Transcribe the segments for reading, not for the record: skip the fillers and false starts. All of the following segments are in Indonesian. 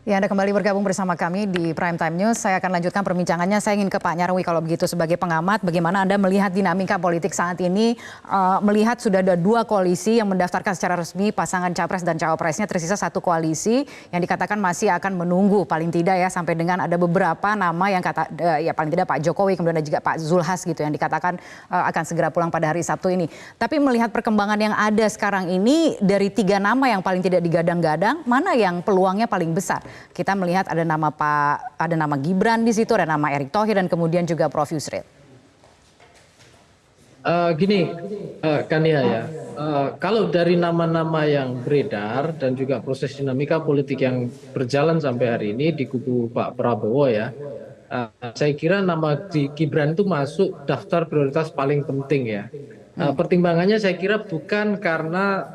Ya, Anda kembali bergabung bersama kami di Prime Time News. Saya akan lanjutkan perbincangannya. Saya ingin ke Pak Nyarwi kalau begitu sebagai pengamat. Bagaimana Anda melihat dinamika politik saat ini? Melihat sudah ada dua koalisi yang mendaftarkan secara resmi pasangan capres dan cawapresnya. Tersisa satu koalisi yang dikatakan masih akan menunggu paling tidak ya sampai dengan ada beberapa nama yang ya paling tidak Pak Jokowi kemudian ada juga Pak Zulhas gitu yang dikatakan akan segera pulang pada hari Sabtu ini. Tapi melihat perkembangan yang ada sekarang ini dari tiga nama yang paling tidak digadang-gadang, mana yang peluangnya paling besar? Kita melihat ada nama Gibran di situ, ada nama Erick Thohir dan kemudian juga Prof Yusril. Gini, Kania ya, kalau dari nama-nama yang beredar dan juga proses dinamika politik yang berjalan sampai hari ini di kubu Pak Prabowo ya, saya kira nama Gibran itu masuk daftar prioritas paling penting ya. Pertimbangannya saya kira bukan karena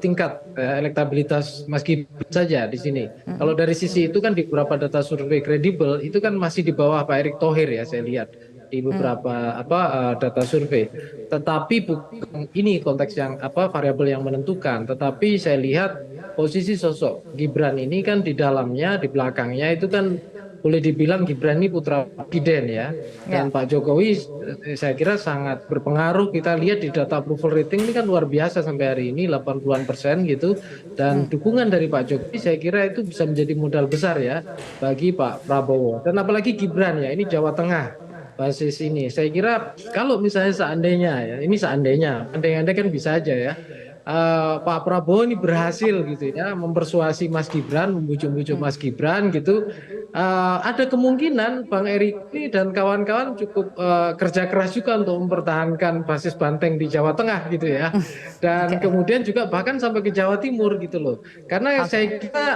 tingkat elektabilitas Mas Gibran saja di sini. Kalau dari sisi itu kan di beberapa data survei kredibel itu kan masih di bawah Pak Erick Thohir ya saya lihat di beberapa data survei. Tetapi bukan ini konteks yang variabel yang menentukan. Tetapi saya lihat posisi sosok Gibran ini kan di dalamnya, di belakangnya itu kan boleh dibilang Gibran ini putra presiden ya. Dan Pak Jokowi saya kira sangat berpengaruh. Kita lihat di data approval rating ini kan luar biasa sampai hari ini 80-an% gitu. Dan dukungan dari Pak Jokowi saya kira itu bisa menjadi modal besar ya bagi Pak Prabowo. Dan apalagi Gibran ya, ini Jawa Tengah basis ini. Saya kira kalau misalnya seandainya ya, ini seandainya, andai-andai kan bisa aja ya. Pak Prabowo ini berhasil gitu ya mempersuasi Mas Gibran, membujuk-bujuk Mas Gibran gitu. Ada kemungkinan Bang Erik ini dan kawan-kawan cukup kerja keras juga untuk mempertahankan basis banteng di Jawa Tengah gitu ya. Dan kemudian juga bahkan sampai ke Jawa Timur gitu loh. Karena saya kira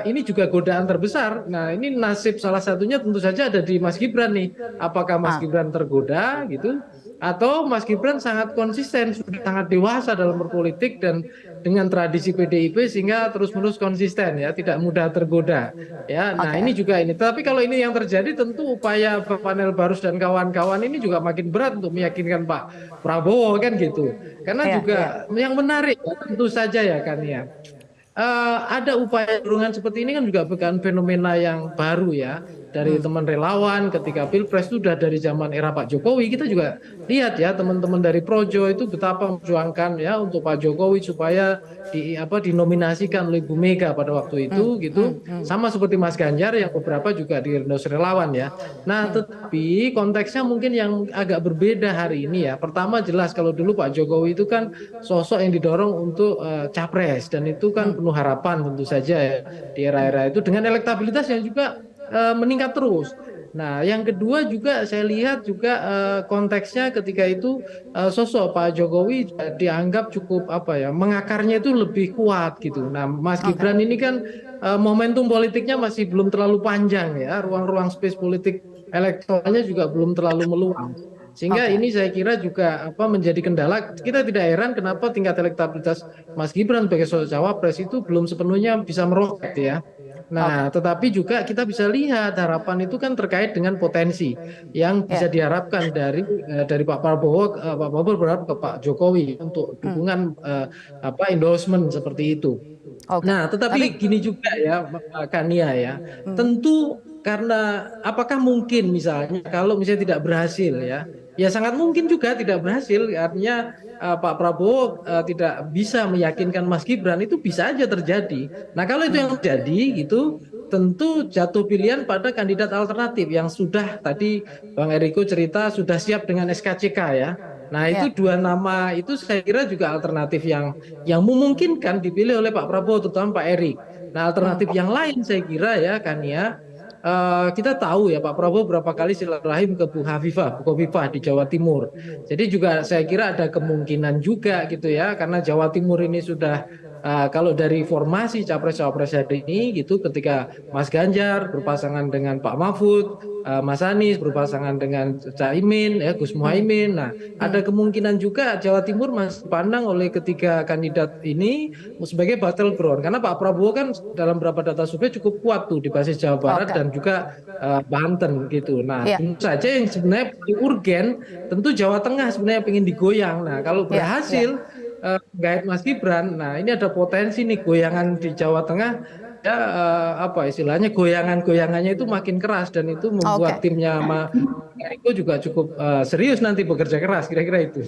ini juga godaan terbesar. Nah, ini nasib salah satunya tentu saja ada di Mas Gibran nih. Apakah Mas Gibran tergoda gitu? Atau Mas Gibran sangat konsisten, sudah sangat dewasa dalam berpolitik dan dengan tradisi PDIP sehingga terus-menerus konsisten ya, tidak mudah tergoda. Ya, nah ini juga ini. Tapi kalau ini yang terjadi tentu upaya panel Barus dan kawan-kawan ini juga makin berat untuk meyakinkan Pak Prabowo kan gitu. Karena juga yang menarik ya, tentu saja ya kan ya. Ada upaya dorongan seperti ini kan juga bukan fenomena yang baru ya dari teman relawan ketika Pilpres itu sudah dari zaman era Pak Jokowi. Kita juga lihat ya teman-teman dari Projo itu betapa memperjuangkan ya untuk Pak Jokowi supaya dinominasikan oleh Bu Mega pada waktu itu gitu. Sama seperti Mas Ganjar yang beberapa juga di Rendos relawan ya. Nah, tetapi konteksnya mungkin yang agak berbeda hari ini ya. Pertama jelas kalau dulu Pak Jokowi itu kan sosok yang didorong untuk capres dan itu kan penuh harapan tentu saja ya di era-era itu dengan elektabilitas yang juga meningkat terus. Nah, yang kedua juga saya lihat juga konteksnya ketika itu sosok Pak Jokowi dianggap cukup mengakarnya itu lebih kuat gitu. Nah, Mas Gibran ini kan momentum politiknya masih belum terlalu panjang ya, ruang-ruang space politik elektoralnya juga belum terlalu meluang. Sehingga ini saya kira juga menjadi kendala. Kita tidak heran kenapa tingkat elektabilitas Mas Gibran sebagai sosok cawapres itu belum sepenuhnya bisa meroket ya. Nah, tetapi juga kita bisa lihat harapan itu kan terkait dengan potensi yang bisa diharapkan dari Pak Prabowo. Pak Prabowo berharap ke Pak Jokowi untuk dukungan endorsement seperti itu. Nah, tetapi gini juga ya, Kania ya. Tentu karena apakah mungkin misalnya kalau misalnya tidak berhasil ya, ya sangat mungkin juga tidak berhasil. Artinya Pak Prabowo tidak bisa meyakinkan Mas Gibran itu bisa aja terjadi. Nah, kalau itu yang terjadi gitu, tentu jatuh pilihan pada kandidat alternatif yang sudah tadi Bang Eriko cerita sudah siap dengan SKCK ya. Nah, itu dua nama itu saya kira juga alternatif yang memungkinkan dipilih oleh Pak Prabowo terutama Pak Erik. Nah, alternatif yang lain saya kira ya kan ya. Kita tahu ya Pak Prabowo berapa kali silaturahim ke Bu Khofifah di Jawa Timur. Jadi juga saya kira ada kemungkinan juga gitu ya karena Jawa Timur ini sudah kalau dari formasi capres-cawapres hari ini gitu ketika Mas Ganjar berpasangan dengan Pak Mahfud, Mas Anies berpasangan dengan Caimin, ya Gus Muhaimin. Nah, ada kemungkinan juga Jawa Timur masih dipandang oleh ketiga kandidat ini sebagai battleground karena Pak Prabowo kan dalam beberapa data survei cukup kuat tuh di basis Jawa Barat dan juga Banten gitu. Nah, tentu saja yang sebenarnya paling urgen tentu Jawa Tengah sebenarnya pengen digoyang. Nah, kalau berhasil menggait Mas Gibran, nah ini ada potensi nih goyangan di Jawa Tengah ya apa istilahnya goyangan-goyangannya itu makin keras dan itu membuat Oke. timnya Eriko juga cukup serius nanti bekerja keras kira-kira itu.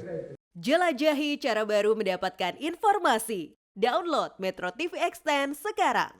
Jelajahi cara baru mendapatkan informasi. Download Metro TV Extend sekarang.